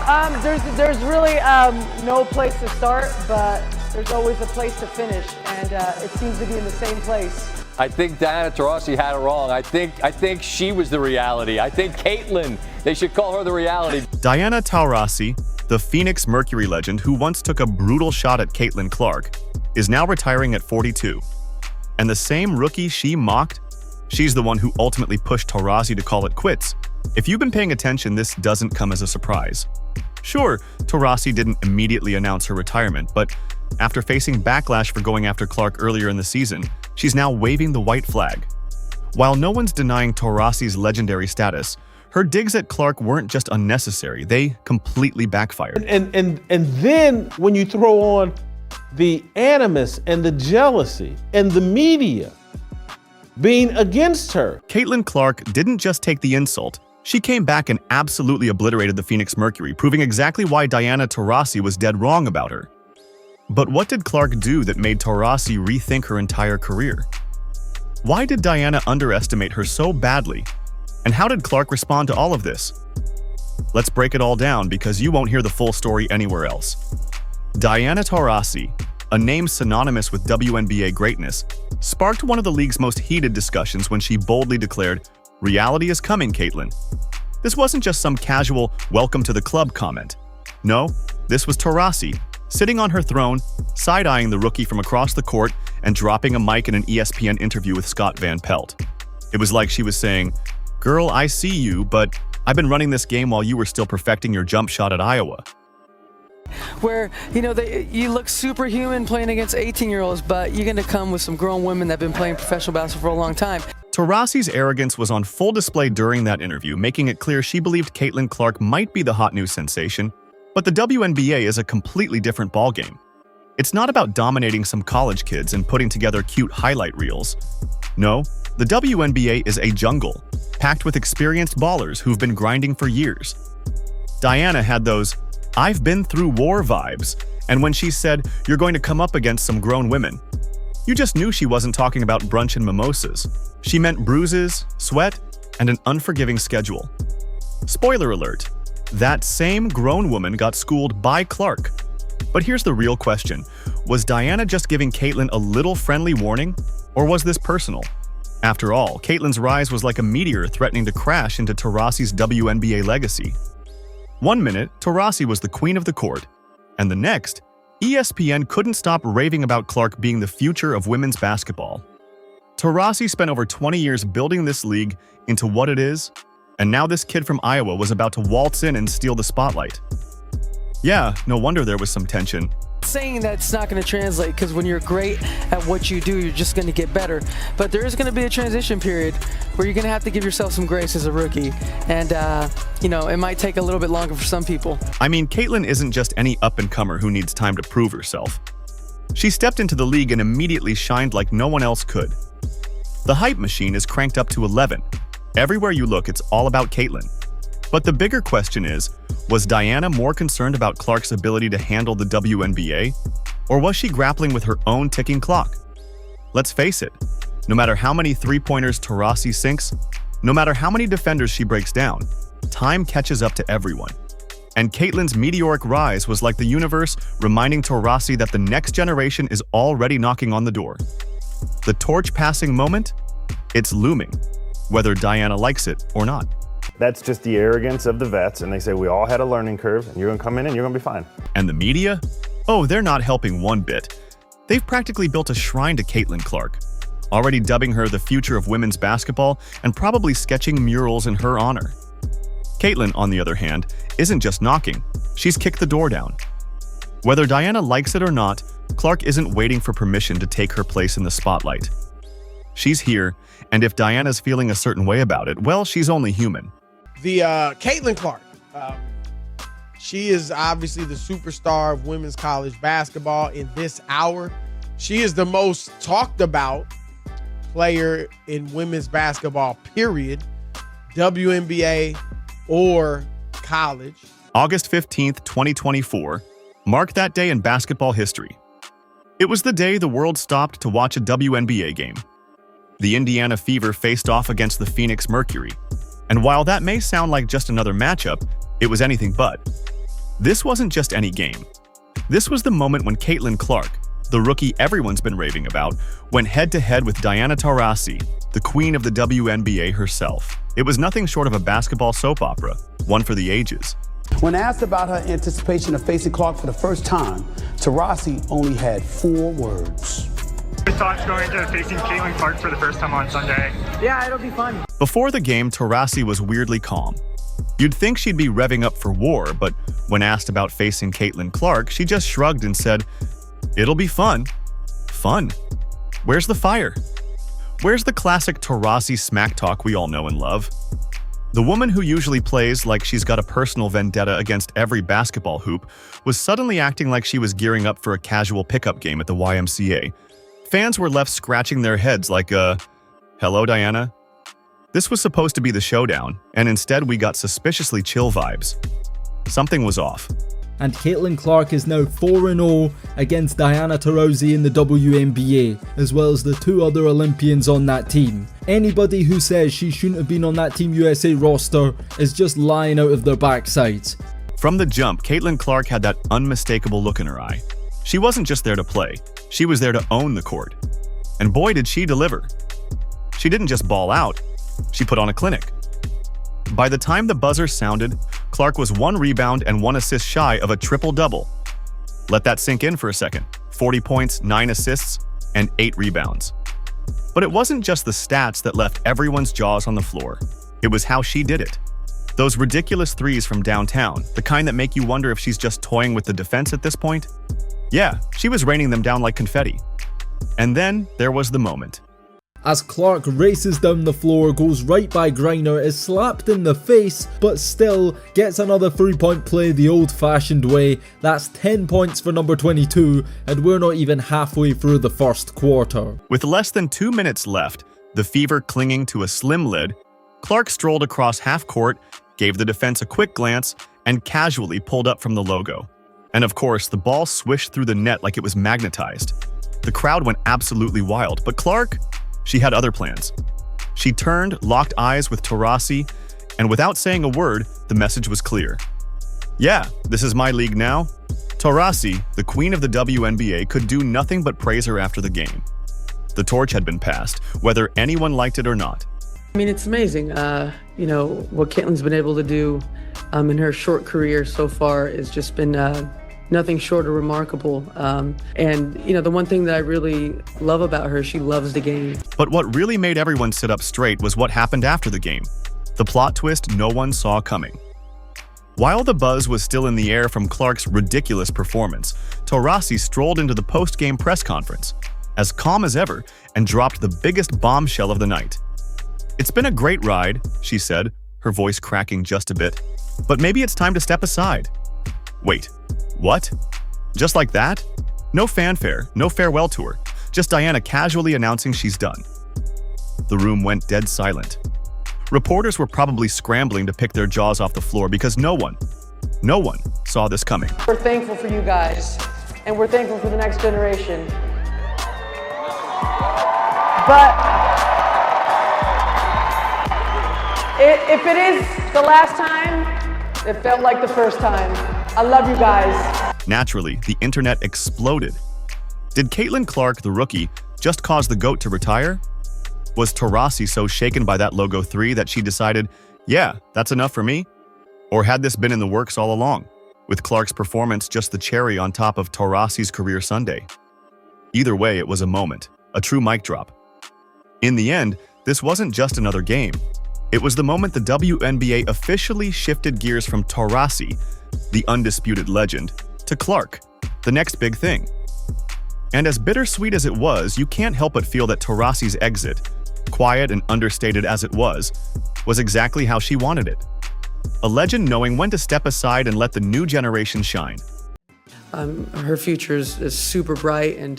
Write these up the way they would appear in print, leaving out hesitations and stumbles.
There's really no place to start, but there's always a place to finish, and it seems to be in the same place. I think Diana Taurasi had it wrong. I think she was the reality. I think Caitlin, they should call her the reality. Diana Taurasi, the Phoenix Mercury legend who once took a brutal shot at Caitlin Clark, is now retiring at 42. And the same rookie she mocked, she's the one who ultimately pushed Taurasi to call it quits. If you've been paying attention, this doesn't come as a surprise. Sure, Taurasi didn't immediately announce her retirement, but after facing backlash for going after Clark earlier in the season, she's now waving the white flag. While no one's denying Taurasi's legendary status, her digs at Clark weren't just unnecessary, they completely backfired. And then when you throw on the animus and the jealousy and the media being against her. Caitlin Clark didn't just take the insult, she came back and absolutely obliterated the Phoenix Mercury, proving exactly why Diana Taurasi was dead wrong about her. But what did Clark do that made Taurasi rethink her entire career? Why did Diana underestimate her so badly? And how did Clark respond to all of this? Let's break it all down because you won't hear the full story anywhere else. Diana Taurasi, a name synonymous with WNBA greatness, sparked one of the league's most heated discussions when she boldly declared, "Reality is coming, Caitlin." This wasn't just some casual "welcome to the club" comment. No, this was Taurasi, sitting on her throne, side-eyeing the rookie from across the court and dropping a mic in an ESPN interview with Scott Van Pelt. It was like she was saying, "Girl, I see you, but I've been running this game while you were still perfecting your jump shot at Iowa." Where, you look superhuman playing against 18-year-olds, but you're going to come with some grown women that have been playing professional basketball for a long time. Taurasi's arrogance was on full display during that interview, making it clear she believed Caitlin Clark might be the hot new sensation, but the WNBA is a completely different ballgame. It's not about dominating some college kids and putting together cute highlight reels. No, the WNBA is a jungle, packed with experienced ballers who've been grinding for years. Diana had those "I've been through war" vibes, and when she said, "You're going to come up against some grown women," you just knew she wasn't talking about brunch and mimosas. She meant bruises, sweat, and an unforgiving schedule. Spoiler alert, that same grown woman got schooled by Clark. But here's the real question. Was Diana just giving Caitlin a little friendly warning, or was this personal? After all, Caitlin's rise was like a meteor threatening to crash into Taurasi's WNBA legacy. One minute, Taurasi was the queen of the court, and the next, ESPN couldn't stop raving about Clark being the future of women's basketball. Taurasi spent over 20 years building this league into what it is, and now this kid from Iowa was about to waltz in and steal the spotlight. Yeah, no wonder there was some tension. Saying that it's not going to translate, because when you're great at what you do, you're just going to get better. But there is going to be a transition period where you're going to have to give yourself some grace as a rookie. And, it might take a little bit longer for some people. I mean, Caitlin isn't just any up-and-comer who needs time to prove herself. She stepped into the league and immediately shined like no one else could. The hype machine is cranked up to 11. Everywhere you look, it's all about Caitlin. But the bigger question is, was Diana more concerned about Clark's ability to handle the WNBA, or was she grappling with her own ticking clock? Let's face it, no matter how many three-pointers Taurasi sinks, no matter how many defenders she breaks down, time catches up to everyone. And Caitlin's meteoric rise was like the universe reminding Taurasi that the next generation is already knocking on the door. The torch-passing moment? It's looming, whether Diana likes it or not. That's just the arrogance of the vets, and they say we all had a learning curve, and you're gonna come in and you're gonna be fine. And the media? Oh, they're not helping one bit. They've practically built a shrine to Caitlin Clark, already dubbing her the future of women's basketball and probably sketching murals in her honor. Caitlin, on the other hand, isn't just knocking, she's kicked the door down. Whether Diana likes it or not, Clark isn't waiting for permission to take her place in the spotlight. She's here, and if Diana's feeling a certain way about it, well, she's only human. The Caitlin Clark, she is obviously the superstar of women's college basketball in this hour. She is the most talked about player in women's basketball, period, WNBA or college. August 15th, 2024, marked that day in basketball history. It was the day the world stopped to watch a WNBA game. The Indiana Fever faced off against the Phoenix Mercury. And while that may sound like just another matchup, it was anything but. This wasn't just any game. This was the moment when Caitlin Clark, the rookie everyone's been raving about, went head-to-head with Diana Taurasi, the queen of the WNBA herself. It was nothing short of a basketball soap opera, one for the ages. When asked about her anticipation of facing Clark for the first time, Taurasi only had 4 words. Your thoughts going into facing Caitlin Clark for the first time on Sunday? Yeah, it'll be fun. Before the game, Taurasi was weirdly calm. You'd think she'd be revving up for war, but when asked about facing Caitlin Clark, she just shrugged and said, "It'll be fun." Fun? Where's the fire? Where's the classic Taurasi smack talk we all know and love? The woman who usually plays like she's got a personal vendetta against every basketball hoop was suddenly acting like she was gearing up for a casual pickup game at the YMCA. Fans were left scratching their heads like, hello, Diana? This was supposed to be the showdown, and instead we got suspiciously chill vibes. Something was off. And Caitlin Clark is now 4-0 against Diana Taurasi in the WNBA, as well as the 2 other Olympians on that team. Anybody who says she shouldn't have been on that Team USA roster is just lying out of their backsides. From the jump, Caitlin Clark had that unmistakable look in her eye. She wasn't just there to play, she was there to own the court. And boy did she deliver. She didn't just ball out, she put on a clinic. By the time the buzzer sounded, Clark was 1 rebound and 1 assist shy of a triple-double. Let that sink in for a second. 40 points, 9 assists, and 8 rebounds. But it wasn't just the stats that left everyone's jaws on the floor. It was how she did it. Those ridiculous threes from downtown, the kind that make you wonder if she's just toying with the defense at this point. Yeah, she was raining them down like confetti. And then there was the moment. As Clark races down the floor, goes right by Griner, is slapped in the face, but still gets another 3-point play the old-fashioned way. That's 10 points for number 22, and we're not even halfway through the first quarter. With less than 2 minutes left, the Fever clinging to a slim lid, Clark strolled across half-court, gave the defense a quick glance, and casually pulled up from the logo. And of course, the ball swished through the net like it was magnetized. The crowd went absolutely wild, but Clark, she had other plans. She turned, locked eyes with Taurasi, and without saying a word, the message was clear. Yeah, this is my league now. Taurasi, the queen of the WNBA, could do nothing but praise her after the game. The torch had been passed, whether anyone liked it or not. I mean, it's amazing. What Caitlin's been able to do in her short career so far has just been nothing short of remarkable. The one thing that I really love about her, she loves the game. But what really made everyone sit up straight was what happened after the game. The plot twist no one saw coming. While the buzz was still in the air from Clark's ridiculous performance, Taurasi strolled into the post-game press conference, as calm as ever, and dropped the biggest bombshell of the night. "It's been a great ride," she said, her voice cracking just a bit, "but maybe it's time to step aside." Wait, what? Just like that? No fanfare, no farewell tour, just Diana casually announcing she's done. The room went dead silent. Reporters were probably scrambling to pick their jaws off the floor because no one saw this coming. We're thankful for you guys, and we're thankful for the next generation. But if it is the last time, it felt like the first time. I love you guys. Naturally, the internet exploded. Did Caitlin Clark, the rookie, just cause the GOAT to retire? Was Taurasi so shaken by that logo 3 that she decided, yeah, that's enough for me? Or had this been in the works all along, with Clark's performance just the cherry on top of Taurasi's career Sunday? Either way, it was a moment, a true mic drop. In the end, this wasn't just another game. It was the moment the WNBA officially shifted gears from Taurasi, the undisputed legend, to Clark, the next big thing. And as bittersweet as it was, you can't help but feel that Taurasi's exit, quiet and understated as it was exactly how she wanted it. A legend knowing when to step aside and let the new generation shine. Her future is super bright, and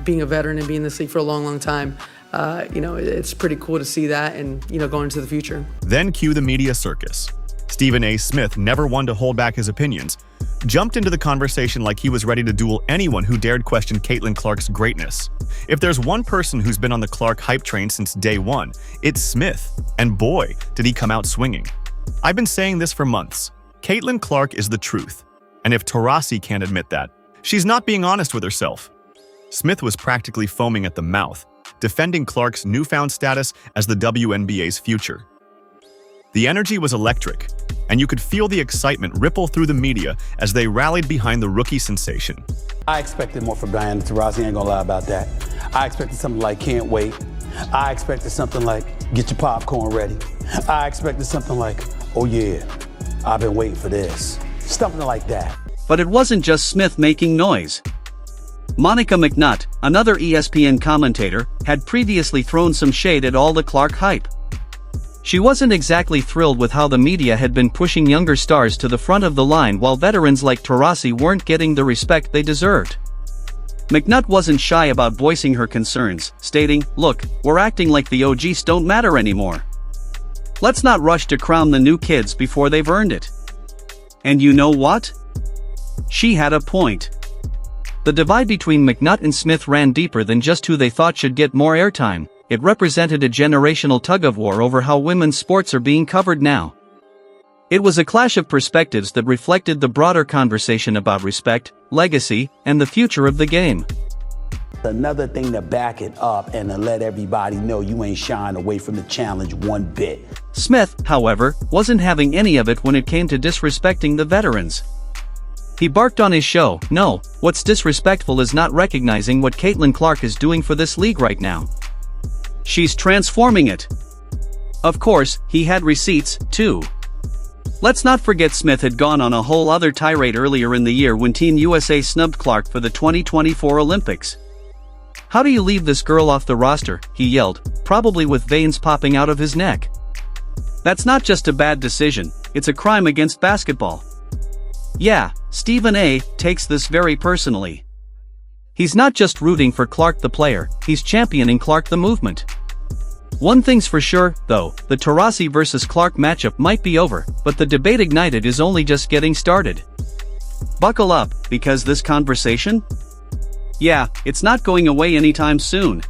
being a veteran and being in this league for a long, long time, it's pretty cool to see that and, going into the future. Then cue the media circus. Stephen A. Smith, never one to hold back his opinions, jumped into the conversation like he was ready to duel anyone who dared question Caitlin Clark's greatness. If there's one person who's been on the Clark hype train since day one, it's Smith. And boy, did he come out swinging. I've been saying this for months. Caitlin Clark is the truth. And if Taurasi can't admit that, she's not being honest with herself. Smith was practically foaming at the mouth, defending Clark's newfound status as the WNBA's future. The energy was electric, and you could feel the excitement ripple through the media as they rallied behind the rookie sensation. I expected more from Diana Taurasi, ain't gonna lie about that. I expected something like can't wait. I expected something like get your popcorn ready. I expected something like, oh yeah, I've been waiting for this. Something like that. But it wasn't just Smith making noise. Monica McNutt, another ESPN commentator, had previously thrown some shade at all the Clark hype. She wasn't exactly thrilled with how the media had been pushing younger stars to the front of the line while veterans like Taurasi weren't getting the respect they deserved. McNutt wasn't shy about voicing her concerns, stating, "Look, we're acting like the OGs don't matter anymore. Let's not rush to crown the new kids before they've earned it." And you know what? She had a point. The divide between McNutt and Smith ran deeper than just who they thought should get more airtime. It represented a generational tug-of-war over how women's sports are being covered now. It was a clash of perspectives that reflected the broader conversation about respect, legacy, and the future of the game. Another thing to back it up and to let everybody know you ain't shying away from the challenge one bit. Smith, however, wasn't having any of it when it came to disrespecting the veterans. He barked on his show, "No, what's disrespectful is not recognizing what Caitlin Clark is doing for this league right now. She's transforming it." Of course, he had receipts, too. Let's not forget Smith had gone on a whole other tirade earlier in the year when Team USA snubbed Clark for the 2024 Olympics. "How do you leave this girl off the roster?" he yelled, probably with veins popping out of his neck. "That's not just a bad decision, it's a crime against basketball." Yeah, Stephen A. takes this very personally. He's not just rooting for Clark the player, he's championing Clark the movement. One thing's for sure, though, the Taurasi versus Clark matchup might be over, but the debate ignited is only just getting started. Buckle up, because this conversation? Yeah, it's not going away anytime soon.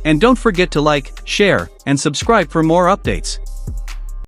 And don't forget to like, share, and subscribe for more updates.